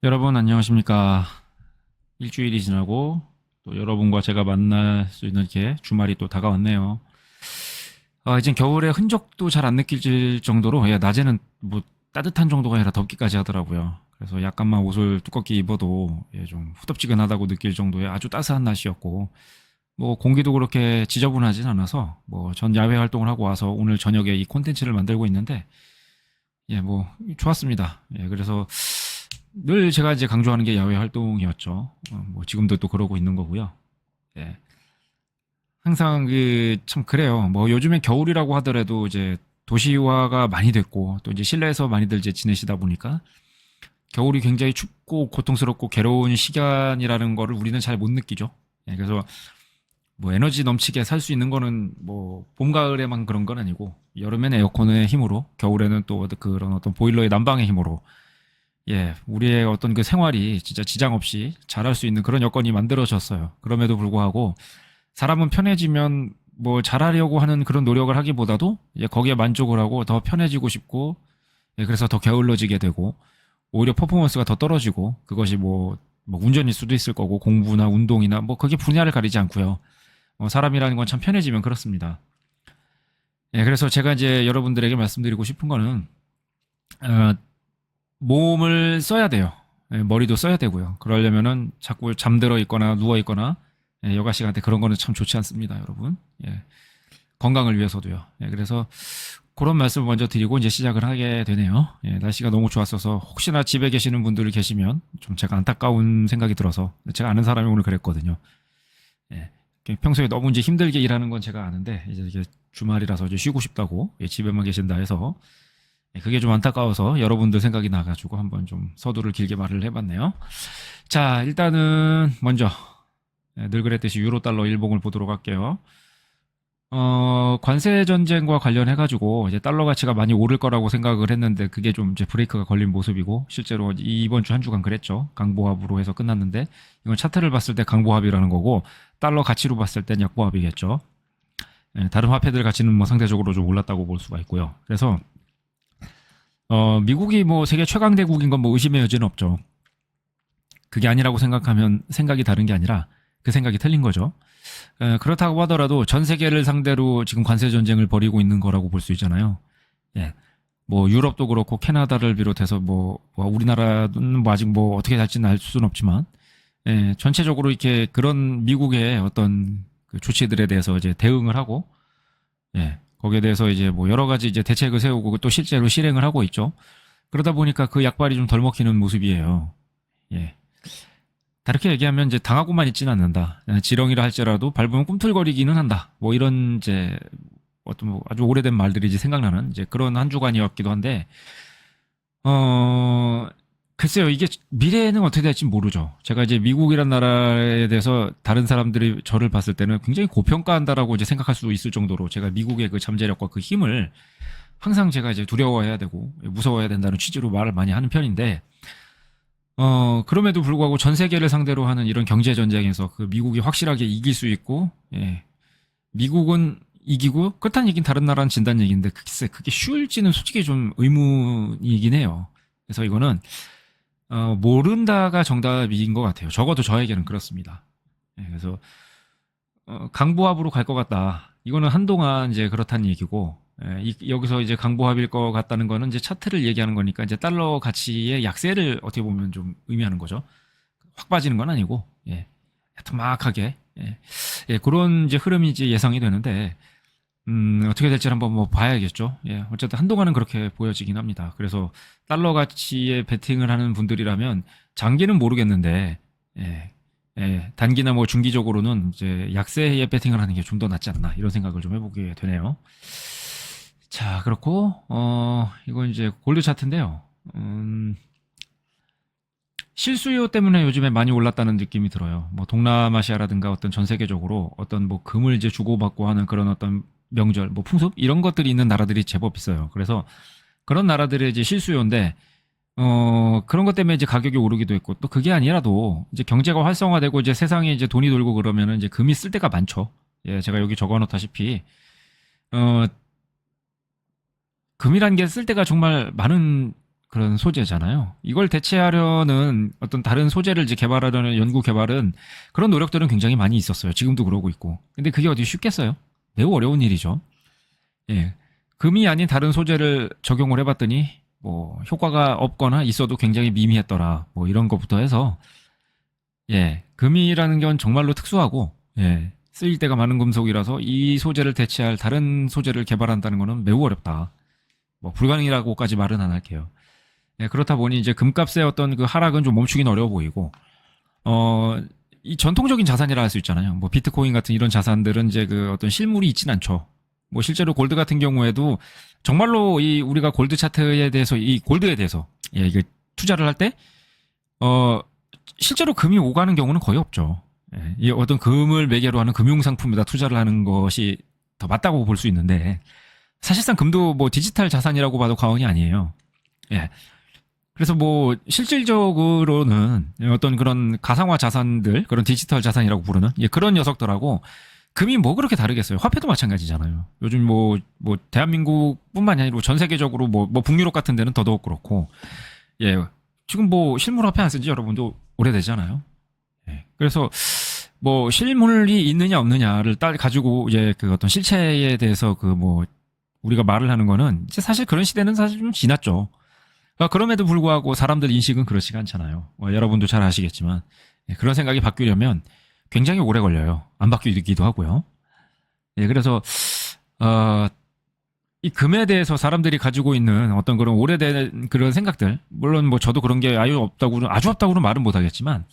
여러분 안녕하십니까. 일주일이 지나고 또 여러분과 제가 만날 수 있는 이렇게 주말이 또 다가왔네요. 이젠 겨울의 흔적도 잘 안 느낄 정도로 낮에는 뭐 따뜻한 정도가 아니라 덥기까지 하더라고요. 그래서 약간만 옷을 두껍게 입어도 좀 후덥지근하다고 느낄 정도의 아주 따스한 날씨였고, 뭐 공기도 그렇게 지저분하진 않아서 뭐 전 야외 활동을 하고 와서 오늘 저녁에 이 콘텐츠를 만들고 있는데, 뭐 좋았습니다. 그래서 늘 제가 이제 강조하는 게 야외 활동이었죠. 뭐 지금도 또 그러고 있는 거고요. 예. 항상 그 참 그래요. 뭐 요즘엔 겨울이라고 하더라도 이제 도시화가 많이 됐고 또 이제 실내에서 많이들 이제 지내시다 보니까 겨울이 굉장히 춥고 고통스럽고 괴로운 시간이라는 거를 우리는 잘 못 느끼죠. 그래서 뭐 에너지 넘치게 살 수 있는 거는 뭐 봄, 가을에만 그런 건 아니고 여름엔 에어컨의 힘으로, 겨울에는 또 그런 어떤 보일러의 난방의 힘으로 우리의 어떤 그 생활이 진짜 지장 없이 잘할 수 있는 그런 여건이 만들어졌어요. 그럼에도 불구하고 사람은 편해지면 뭐 잘하려고 하는 그런 노력을 하기보다도 거기에 만족을 하고 더 편해지고 싶고, 그래서 더 게을러지게 되고 오히려 퍼포먼스가 더 떨어지고, 그것이 뭐 운전일 수도 있을 거고 공부나 운동이나 뭐 그게 분야를 가리지 않고요. 사람이라는 건 참 편해지면 그렇습니다. 그래서 제가 이제 여러분들에게 말씀드리고 싶은 거는 어, 몸을 써야 돼요. 머리도 써야 되고요. 그러려면은 자꾸 잠들어 있거나 누워 있거나 여가 시간 때 그런 거는 참 좋지 않습니다, 여러분. 건강을 위해서도요. 그래서 그런 말씀을 먼저 드리고 이제 시작을 하게 되네요. 날씨가 너무 좋았어서 혹시나 집에 계시는 분들이 계시면 좀 제가 안타까운 생각이 들어서, 제가 아는 사람이 오늘 그랬거든요. 예, 평소에 너무 이제 힘들게 일하는 건 제가 아는데 이제 이게 주말이라서 이제 쉬고 싶다고 집에만 계신다 해서 그게 좀 안타까워서 여러분들 생각이 나가지고 한번 좀 서두를 길게 말을 해봤네요. 자, 일단은 먼저 늘 그랬듯이 유로 달러 일봉을 보도록 할게요. 관세 전쟁과 관련해가지고 이제 달러 가치가 많이 오를 거라고 생각을 했는데 그게 좀 이제 브레이크가 걸린 모습이고, 실제로 이번 주 한 주간 그랬죠. 강보합으로 해서 끝났는데, 이건 차트를 봤을 때 강보합이라는 거고 달러 가치로 봤을 땐 약보합이겠죠. 다른 화폐들 가치는 뭐 상대적으로 좀 올랐다고 볼 수가 있고요. 그래서 미국이 뭐 세계 최강대국인 건 뭐 의심의 여지는 없죠. 그게 아니라고 생각하면 생각이 다른 게 아니라 그 생각이 틀린 거죠. 그렇다고 하더라도 전 세계를 상대로 지금 관세 전쟁을 벌이고 있는 거라고 볼 수 있잖아요. 뭐 유럽도 그렇고 캐나다를 비롯해서 뭐 우리나라는 뭐 아직 뭐 어떻게 될지는 알 수는 없지만, 전체적으로 이렇게 그런 미국의 어떤 그 조치들에 대해서 이제 대응을 하고, 거기에 대해서 이제 뭐 여러 가지 이제 대책을 세우고 또 실제로 실행을 하고 있죠. 그러다 보니까 그 약발이 좀 덜 먹히는 모습이에요. 예. 다르게 얘기하면 이제 당하고만 있지는 않는다. 지렁이라 할지라도 밟으면 꿈틀거리기는 한다. 뭐 이런 이제 어떤 뭐 아주 오래된 말들이 이제 생각나는 이제 그런 한 주간이었기도 한데, 글쎄요, 이게 미래에는 어떻게 될지 모르죠. 제가 이제 미국이란 나라에 대해서 다른 사람들이 저를 봤을 때는 굉장히 고평가한다라고 이제 생각할 수 있을 정도로 제가 미국의 그 잠재력과 그 힘을 항상 제가 이제 두려워해야 되고 무서워해야 된다는 취지로 말을 많이 하는 편인데, 그럼에도 불구하고 전 세계를 상대로 하는 이런 경제 전쟁에서 그 미국이 확실하게 이길 수 있고, 미국은 이기고 끝한 얘기는 다른 나라는 진다는 얘기인데, 글쎄 그게 쉬울지는 솔직히 좀 의문이긴 해요. 그래서 이거는 모른다가 정답인 것 같아요. 적어도 저에게는 그렇습니다. 그래서 강보합으로 갈 것 같다. 이거는 한동안 이제 그렇다는 얘기고, 여기서 이제 강보합일 것 같다는 거는 이제 차트를 얘기하는 거니까 이제 달러 가치의 약세를 어떻게 보면 좀 의미하는 거죠. 확 빠지는 건 아니고, 야트막하게, 그런 이제 흐름이 이제 예상이 되는데, 어떻게 될지 한번 뭐 봐야겠죠. 어쨌든 한동안은 그렇게 보여지긴 합니다. 그래서 달러 가치에 베팅을 하는 분들이라면 장기는 모르겠는데, 단기나 뭐 중기적으로는 이제 약세에 베팅을 하는 게 좀 더 낫지 않나, 이런 생각을 좀 해보게 되네요. 자, 그렇고, 이건 이제 골드 차트인데요. 실수요 때문에 요즘에 많이 올랐다는 느낌이 들어요. 뭐 동남아시아라든가 어떤 전 세계적으로 어떤 뭐 금을 이제 주고받고 하는 그런 어떤 명절, 뭐 풍습 이런 것들이 있는 나라들이 제법 있어요. 그래서 그런 나라들의 이제 실수요인데, 그런 것 때문에 이제 가격이 오르기도 했고, 또 그게 아니라도 이제 경제가 활성화되고 이제 세상에 이제 돈이 돌고 그러면은 이제 금이 쓸 때가 많죠. 제가 여기 적어놓다시피 어, 금이란 게 쓸 때가 정말 많은 그런 소재잖아요. 이걸 대체하려는 어떤 다른 소재를 이제 개발하려는 연구 개발은 그런 노력들은 굉장히 많이 있었어요. 지금도 그러고 있고. 근데 그게 어디 쉽겠어요? 매우 어려운 일이죠. 예. 금이 아닌 다른 소재를 적용을 해봤더니 뭐 효과가 없거나 있어도 굉장히 미미했더라. 뭐 이런 것부터 해서 예. 금이라는 건 정말로 특수하고 예. 쓰일 때가 많은 금속이라서 이 소재를 대체할 다른 소재를 개발한다는 거는 매우 어렵다. 뭐 불가능이라고까지 말은 안 할게요. 예, 그렇다 보니 이제 금값의 어떤 그 하락은 좀 멈추긴 어려워 보이고, 이 전통적인 자산이라 할 수 있잖아요. 뭐 비트코인 같은 이런 자산들은 이제 그 어떤 실물이 있진 않죠. 뭐 실제로 골드 같은 경우에도 정말로 이 우리가 골드 차트에 대해서 이 골드에 대해서 예, 이게 투자를 할 때, 실제로 금이 오가는 경우는 거의 없죠. 예, 이 어떤 금을 매개로 하는 금융상품에다 투자를 하는 것이 더 맞다고 볼 수 있는데, 사실상 금도 뭐 디지털 자산이라고 봐도 과언이 아니에요. 예. 그래서 뭐 실질적으로는 어떤 그런 가상화 자산들, 그런 디지털 자산이라고 부르는 예, 그런 녀석들하고 금이 뭐 그렇게 다르겠어요. 화폐도 마찬가지잖아요. 요즘 뭐 대한민국뿐만이 아니라 전 세계적으로 뭐 북유럽 같은 데는 더더욱 그렇고 예, 지금 뭐 실물 화폐 안 쓴지 여러분도 오래되잖아요. 예, 그래서 뭐 실물이 있느냐 없느냐를 가지고 이제 그 어떤 실체에 대해서 그 뭐 우리가 말을 하는 거는 이제 사실 그런 시대는 사실 좀 지났죠. 그럼에도 불구하고 사람들 인식은 그렇지가 않잖아요. 여러분도 잘 아시겠지만 예, 그런 생각이 바뀌려면 굉장히 오래 걸려요. 안 바뀌기도 하고요. 예, 그래서 이 금에 대해서 사람들이 가지고 있는 어떤 그런 오래된 그런 생각들, 물론 뭐 저도 그런 게 아주 없다고는 말은 못하겠지만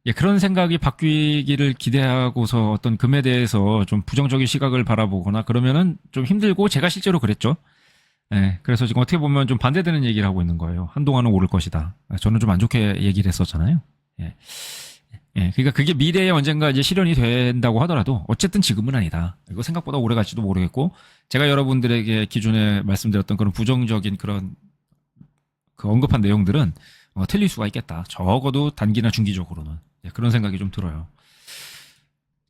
예, 그런 생각이 바뀌기를 기대하고서 어떤 금에 대해서 좀 부정적인 시각을 바라보거나 그러면은 좀 힘들고 제가 실제로 그랬죠. 예, 그래서 지금 어떻게 보면 좀 반대되는 얘기를 하고 있는 거예요. 한동안은 오를 것이다. 저는 좀 안 좋게 얘기를 했었잖아요. 예. 예, 그러니까 그게 미래에 언젠가 이제 실현이 된다고 하더라도 어쨌든 지금은 아니다. 이거 생각보다 오래 갈지도 모르겠고 제가 여러분들에게 기존에 말씀드렸던 그런 부정적인 그런 그 언급한 내용들은 틀릴 수가 있겠다. 적어도 단기나 중기적으로는 예, 그런 생각이 좀 들어요.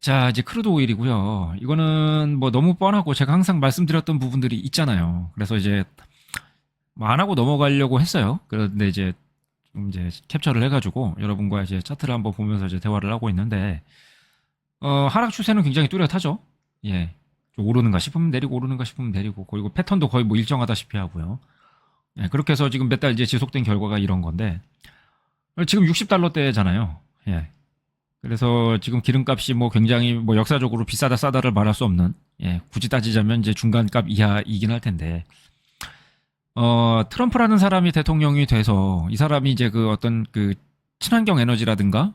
자, 이제 크루드 오일이고요. 이거는 뭐 너무 뻔하고 제가 항상 말씀드렸던 부분들이 있잖아요. 그래서 이제 뭐 안 하고 넘어가려고 했어요. 그런데 이제 좀 이제 캡처를 해가지고 여러분과 이제 차트를 한번 보면서 이제 대화를 하고 있는데 하락 추세는 굉장히 뚜렷하죠. 예, 좀 오르는가 싶으면 내리고 오르는가 싶으면 내리고 그리고 패턴도 거의 뭐 일정하다시피 하고요. 예, 그렇게 해서 지금 몇 달 이제 지속된 결과가 이런 건데 지금 60달러대잖아요. 예. 그래서 지금 기름값이 뭐 굉장히 뭐 역사적으로 비싸다 싸다를 말할 수 없는 예, 굳이 따지자면 이제 중간값 이하이긴 할 텐데 트럼프라는 사람이 대통령이 돼서 이 사람이 이제 그 어떤 그 친환경 에너지라든가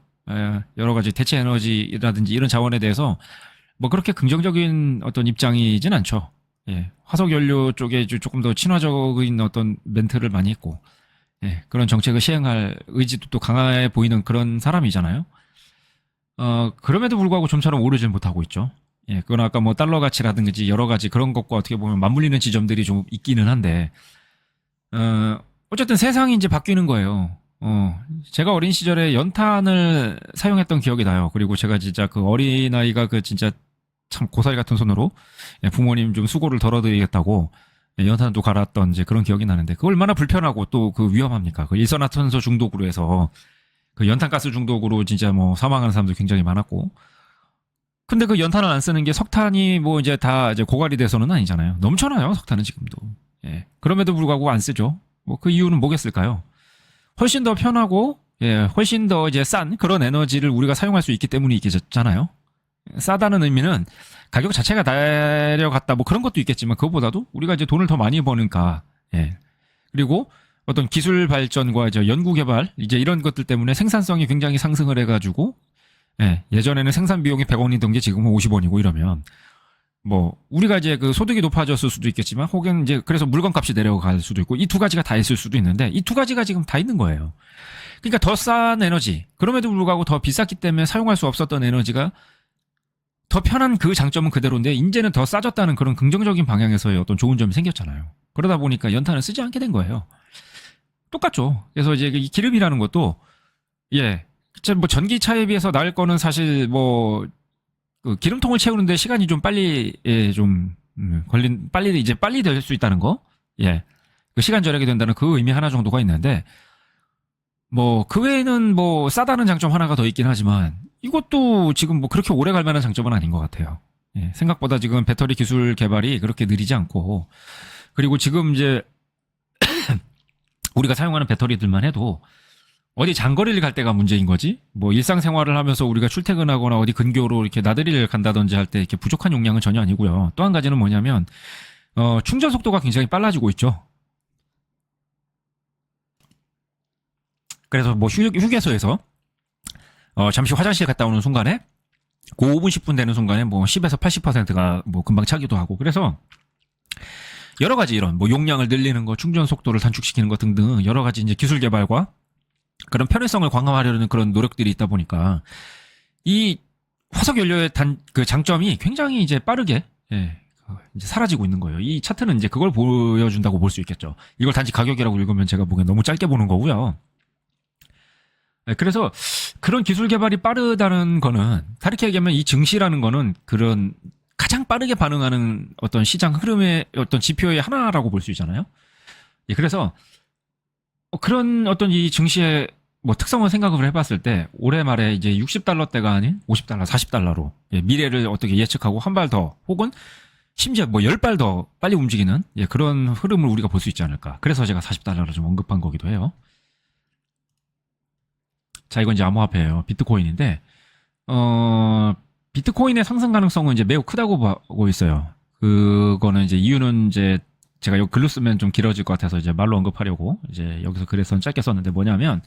여러 가지 대체 에너지라든지 이런 자원에 대해서 뭐 그렇게 긍정적인 어떤 입장이진 않죠. 예, 화석 연료 쪽에 조금 더 친화적인 어떤 멘트를 많이 했고 예, 그런 정책을 시행할 의지도 또 강해 보이는 그런 사람이잖아요. 그럼에도 불구하고 좀처럼 오르질 못하고 있죠. 예, 그건 아까 뭐 달러 가치라든지 여러 가지 그런 것과 어떻게 보면 맞물리는 지점들이 좀 있기는 한데, 어쨌든 세상이 이제 바뀌는 거예요. 제가 어린 시절에 연탄을 사용했던 기억이 나요. 그리고 제가 진짜 그 어린아이가 그 진짜 참 고사리 같은 손으로 예, 부모님 좀 수고를 덜어드리겠다고 예, 연탄도 갈았던 이제 그런 기억이 나는데, 그 얼마나 불편하고 또 그 위험합니까? 그 일산화탄소 중독으로 해서 그 연탄가스 중독으로 진짜 뭐 사망하는 사람도 굉장히 많았고. 근데 그 연탄을 안 쓰는 게 석탄이 뭐 이제 다 이제 고갈이 돼서는 아니잖아요. 넘쳐나요, 석탄은 지금도. 예. 그럼에도 불구하고 안 쓰죠. 뭐 그 이유는 뭐겠을까요? 훨씬 더 편하고, 예, 훨씬 더 이제 싼 그런 에너지를 우리가 사용할 수 있기 때문이겠잖아요. 싸다는 의미는 가격 자체가 내려갔다 뭐 그런 것도 있겠지만 그것보다도 우리가 이제 돈을 더 많이 버니까, 예. 그리고 어떤 기술 발전과 이제 연구 개발 이제 이런 것들 때문에 생산성이 굉장히 상승을 해가지고 예, 예전에는 생산 비용이 100원이던 게 지금은 50원이고 이러면 뭐 우리가 이제 그 소득이 높아졌을 수도 있겠지만 혹은 이제 그래서 물건값이 내려갈 수도 있고 이 두 가지가 다 있을 수도 있는데 이 두 가지가 지금 다 있는 거예요. 그러니까 더 싼 에너지 그럼에도 불구하고 더 비쌌기 때문에 사용할 수 없었던 에너지가 더 편한 그 장점은 그대로인데 이제는 더 싸졌다는 그런 긍정적인 방향에서의 어떤 좋은 점이 생겼잖아요. 그러다 보니까 연탄을 쓰지 않게 된 거예요. 똑같죠. 그래서 이제 이 기름이라는 것도 예, 뭐 전기차에 비해서 나을 거는 사실 뭐 그 기름통을 채우는데 시간이 좀 빨리 예, 좀 빨리 이제 빨리 될 수 있다는 거. 예. 그 시간 절약이 된다는 그 의미 하나 정도가 있는데, 뭐 그 외에는 뭐 싸다는 장점 하나가 더 있긴 하지만 이것도 지금 뭐 그렇게 오래 갈 만한 장점은 아닌 것 같아요. 예, 생각보다 지금 배터리 기술 개발이 그렇게 느리지 않고, 그리고 지금 이제 우리가 사용하는 배터리들만 해도 어디 장거리를 갈 때가 문제인 거지, 뭐 일상생활을 하면서 우리가 출퇴근하거나 어디 근교로 이렇게 나들이를 간다든지 할 때 이렇게 부족한 용량은 전혀 아니고요. 또 한 가지는 뭐냐면 충전 속도가 굉장히 빨라지고 있죠. 그래서 뭐 휴게소에서 잠시 화장실 갔다 오는 순간에 그 5분 10분 되는 순간에 뭐 10에서 80%가 뭐 금방 차기도 하고, 그래서 여러 가지 이런 뭐 용량을 늘리는 거, 충전 속도를 단축시키는 것 등등 여러 가지 이제 기술 개발과 그런 편의성을 강화하려는 그런 노력들이 있다 보니까 이 화석 연료의 그 장점이 굉장히 이제 빠르게, 예, 이제 사라지고 있는 거예요. 이 차트는 이제 그걸 보여준다고 볼 수 있겠죠. 이걸 단지 가격이라고 읽으면 제가 보기엔 너무 짧게 보는 거고요. 예, 그래서 그런 기술 개발이 빠르다는 거는, 다르게 얘기하면 이 증시라는 거는 그런 가장 빠르게 반응하는 어떤 시장 흐름의 어떤 지표의 하나라고 볼 수 있잖아요. 예, 그래서 그런 어떤 이 증시의 뭐 특성을 생각을 해봤을 때 올해 말에 이제 60달러대가 아닌 50달러, 40달러로 미래를 어떻게 예측하고 한 발 더, 혹은 심지어 뭐 10발 더 빨리 움직이는, 예, 그런 흐름을 우리가 볼 수 있지 않을까. 그래서 제가 40달러를 좀 언급한 거기도 해요. 자, 이건 이제 암호화폐예요. 비트코인인데 비트코인의 상승 가능성은 이제 매우 크다고 보고 있어요. 그거는 이제 이유는 이제 제가 여기 글로 쓰면 좀 길어질 것 같아서 이제 말로 언급하려고 이제 여기서 글에서는 짧게 썼는데, 뭐냐면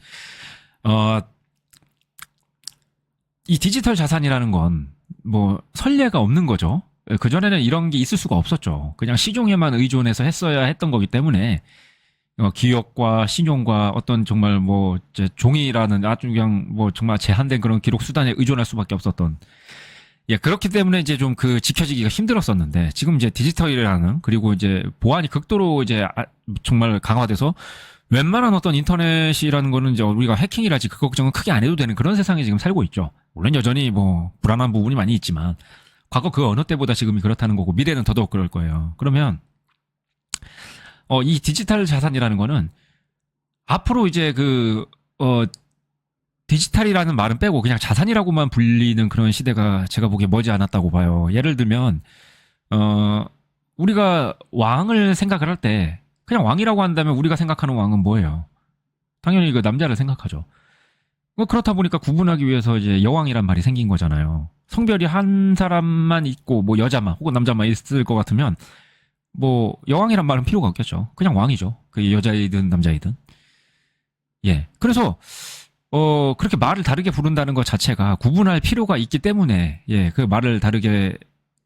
이 디지털 자산이라는 건 뭐 선례가 없는 거죠. 그전에는 이런 게 있을 수가 없었죠. 그냥 시종에만 의존해서 했어야 했던 거기 때문에 기억과 신용과 어떤 정말 뭐 이제 종이라는 아주 그냥 뭐 정말 제한된 그런 기록 수단에 의존할 수밖에 없었던, 예, 그렇기 때문에 이제 좀 그 지켜지기가 힘들었었는데, 지금 이제 디지털이라는, 그리고 이제 보안이 극도로 이제 정말 강화돼서 웬만한 어떤 인터넷이라는 거는 이제 우리가 해킹이라지 그 걱정은 크게 안 해도 되는 그런 세상에 지금 살고 있죠. 물론 여전히 뭐 불안한 부분이 많이 있지만 과거 그 어느 때보다 지금이 그렇다는 거고, 미래는 더더욱 그럴 거예요. 그러면 이 디지털 자산이라는 거는 앞으로 이제 디지털이라는 말은 빼고 그냥 자산이라고만 불리는 그런 시대가 제가 보기에 머지 않았다고 봐요. 예를 들면 우리가 왕을 생각을 할 때 그냥 왕이라고 한다면 우리가 생각하는 왕은 뭐예요? 당연히 그 남자를 생각하죠. 그렇다 보니까 구분하기 위해서 이제 여왕이란 말이 생긴 거잖아요. 성별이 한 사람만 있고 뭐 여자만 혹은 남자만 있을 것 같으면 뭐 여왕이란 말은 필요가 없겠죠. 그냥 왕이죠. 그 여자이든 남자이든. 예. 그래서 그렇게 말을 다르게 부른다는 것 자체가 구분할 필요가 있기 때문에, 예, 그 말을 다르게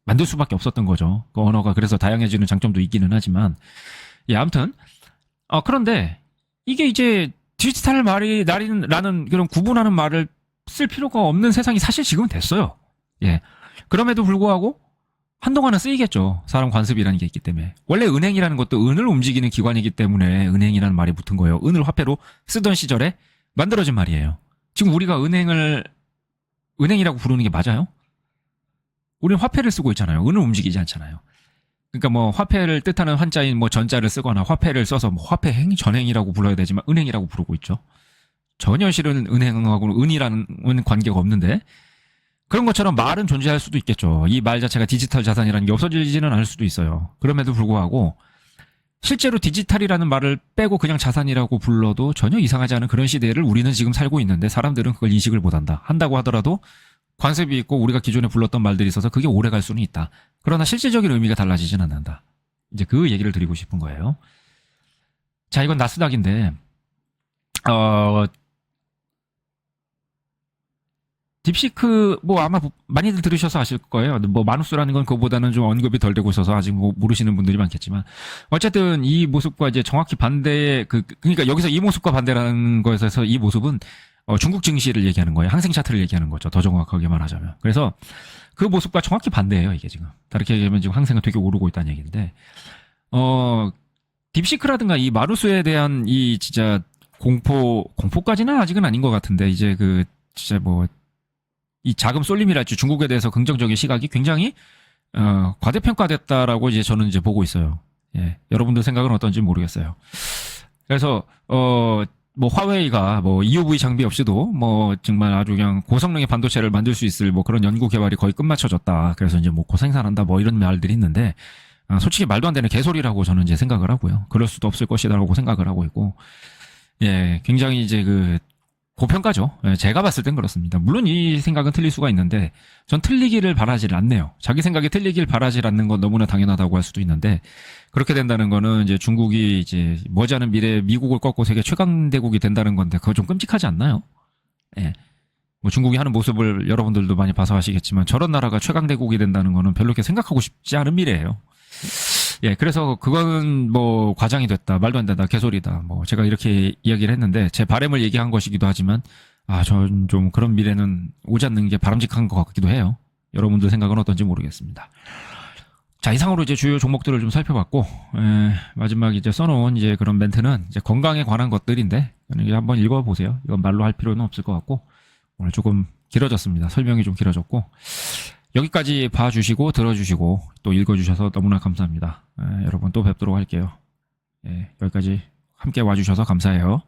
만들 수밖에 없었던 거죠. 그 언어가 그래서 다양해지는 장점도 있기는 하지만, 예, 아무튼 그런데 이게 이제 디지털 말이라는 그런 구분하는 말을 쓸 필요가 없는 세상이 사실 지금은 됐어요. 예. 그럼에도 불구하고 한동안은 쓰이겠죠. 사람 관습이라는 게 있기 때문에. 원래 은행이라는 것도 은을 움직이는 기관이기 때문에 은행이라는 말이 붙은 거예요. 은을 화폐로 쓰던 시절에 만들어진 말이에요. 지금 우리가 은행이라고 부르는 게 맞아요? 우리는 화폐를 쓰고 있잖아요. 은을 움직이지 않잖아요. 그러니까 뭐 화폐를 뜻하는 한자인 뭐 전자를 쓰거나 화폐를 써서 뭐 화폐 전행이라고 불러야 되지만 은행이라고 부르고 있죠. 전혀 실은 은행하고 은이라는 관계가 없는데, 그런 것처럼 말은 존재할 수도 있겠죠. 이 말 자체가 디지털 자산이라는 게 없어지지는 않을 수도 있어요. 그럼에도 불구하고 실제로 디지털이라는 말을 빼고 그냥 자산이라고 불러도 전혀 이상하지 않은 그런 시대를 우리는 지금 살고 있는데, 사람들은 그걸 인식을 못한다. 한다고 하더라도 관습이 있고 우리가 기존에 불렀던 말들이 있어서 그게 오래 갈 수는 있다. 그러나 실질적인 의미가 달라지진 않는다. 이제 그 얘기를 드리고 싶은 거예요. 자, 이건 나스닥인데 딥시크 뭐 아마 많이들 들으셔서 아실 거예요. 뭐 마누스라는 건 그거보다는 좀 언급이 덜 되고 있어서 아직 뭐 모르시는 분들이 많겠지만, 어쨌든 이 모습과 이제 정확히 반대의 그러니까 여기서 이 모습과 반대라는 거에서 이 모습은 중국 증시를 얘기하는 거예요. 항생 차트를 얘기하는 거죠. 더 정확하게 말하자면. 그래서 그 모습과 정확히 반대예요, 이게 지금. 다르게 얘기하면 지금 항생은 되게 오르고 있다는 얘기인데, 딥시크라든가 이 마누스에 대한 이 진짜 공포까지는 아직은 아닌 것 같은데, 이제 진짜 뭐 이 자금 쏠림이랄지 중국에 대해서 긍정적인 시각이 굉장히 과대평가됐다라고 이제 저는 이제 보고 있어요. 예, 여러분들 생각은 어떤지 모르겠어요. 그래서 뭐 화웨이가 뭐 EUV 장비 없이도 뭐 정말 아주 그냥 고성능의 반도체를 만들 수 있을 뭐 그런 연구 개발이 거의 끝마쳐졌다. 그래서 이제 뭐 고생산한다 뭐 이런 말들이 있는데 솔직히 말도 안 되는 개소리라고 저는 이제 생각을 하고요. 그럴 수도 없을 것이다라고 생각을 하고 있고, 예, 굉장히 이제 그 고평가죠. 예, 제가 봤을 땐 그렇습니다. 물론 이 생각은 틀릴 수가 있는데 전 틀리기를 바라질 않네요. 자기 생각이 틀리길 바라질 않는 건 너무나 당연하다고 할 수도 있는데 그렇게 된다는 거는 이제 중국이 이제 머지않은 미래에 미국을 꺾고 세계 최강 대국이 된다는 건데 그거 좀 끔찍하지 않나요? 예. 뭐 중국이 하는 모습을 여러분들도 많이 봐서 아시겠지만 저런 나라가 최강 대국이 된다는 거는 별로 이렇게 생각하고 싶지 않은 미래예요. 예, 그래서 그거는 뭐 과장이 됐다, 말도 안 된다, 개소리다. 뭐 제가 이렇게 이야기를 했는데 제 바람을 얘기한 것이기도 하지만 전 좀 그런 미래는 오지 않는 게 바람직한 것 같기도 해요. 여러분들 생각은 어떤지 모르겠습니다. 자, 이상으로 이제 주요 종목들을 좀 살펴봤고 마지막 이제 써놓은 이제 그런 멘트는 이제 건강에 관한 것들인데 이게 한번 읽어보세요. 이건 말로 할 필요는 없을 것 같고 오늘 조금 길어졌습니다. 설명이 좀 길어졌고 여기까지 봐주시고 들어주시고 또 읽어주셔서 너무나 감사합니다. 여러분 또 뵙도록 할게요. 여기까지 함께 와주셔서 감사해요.